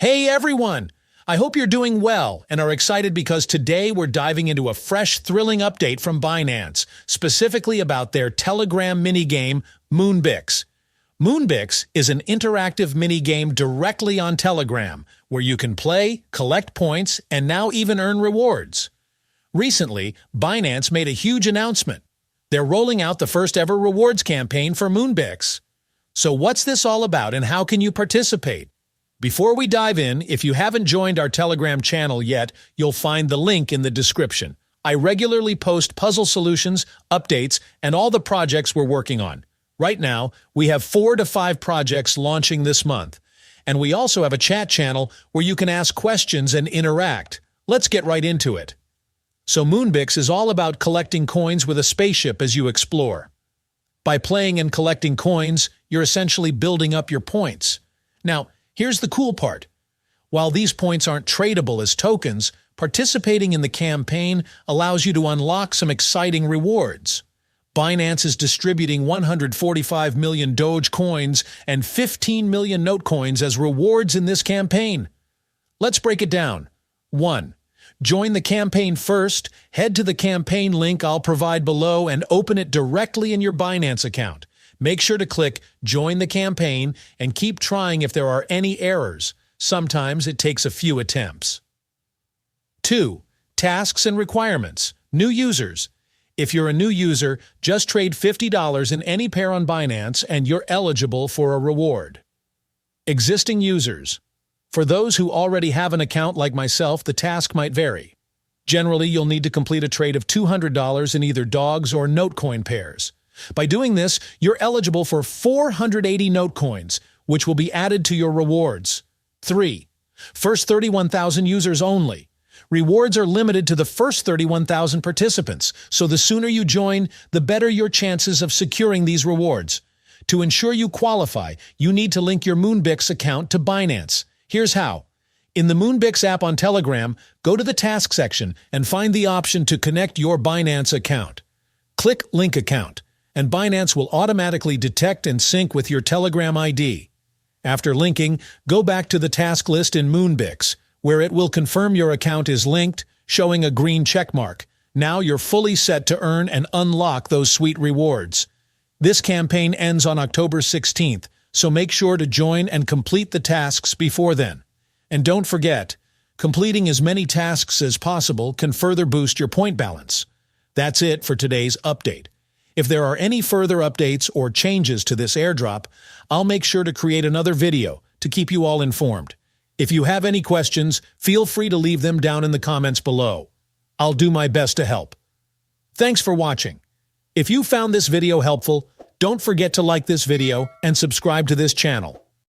Hey everyone! I hope you're doing well and are excited because today we're diving into a fresh, thrilling update from Binance, specifically about their Telegram minigame, MOONBIX. MOONBIX is an interactive minigame directly on Telegram, where you can play, collect points, and now even earn rewards. Recently, Binance made a huge announcement. They're rolling out the first ever rewards campaign for MOONBIX. So what's this all about and how can you participate? Before we dive in, if you haven't joined our Telegram channel yet, you'll find the link in the description. I regularly post puzzle solutions, updates, and all the projects we're working on. Right now, we have 4 to 5 projects launching this month. And we also have a chat channel where you can ask questions and interact. Let's get right into it. So MOONBIX is all about collecting coins with a spaceship as you explore. By playing and collecting coins, you're essentially building up your points. Now, here's the cool part. While these points aren't tradable as tokens, participating in the campaign allows you to unlock some exciting rewards. Binance is distributing 145 million Doge coins and 15 million note coins as rewards in this campaign. Let's break it down. 1. Join the campaign first. Head to the campaign link I'll provide below and open it directly in your Binance account. Make sure to click Join the Campaign and keep trying if there are any errors. Sometimes it takes a few attempts. 2. Tasks and requirements. New users. If you're a new user, just trade $50 in any pair on Binance and you're eligible for a reward. Existing users. For those who already have an account like myself, the task might vary. Generally, you'll need to complete a trade of $200 in either dogs or note coin pairs. By doing this, you're eligible for 480 note coins, which will be added to your rewards. 3. First 31,000 users only. Rewards are limited to the first 31,000 participants, so the sooner you join, the better your chances of securing these rewards. To ensure you qualify, you need to link your MOONBIX account to Binance. Here's how. In the MOONBIX app on Telegram, go to the task section and find the option to connect your Binance account. Click Link Account, and Binance will automatically detect and sync with your Telegram ID. After linking, go back to the task list in MOONBIX, where it will confirm your account is linked, showing a green checkmark. Now you're fully set to earn and unlock those sweet rewards. This campaign ends on October 16th, so make sure to join and complete the tasks before then. And don't forget, completing as many tasks as possible can further boost your point balance. That's it for today's update. If there are any further updates or changes to this airdrop, I'll make sure to create another video to keep you all informed. If you have any questions, feel free to leave them down in the comments below. I'll do my best to help. Thanks for watching. If you found this video helpful, don't forget to like this video and subscribe to this channel.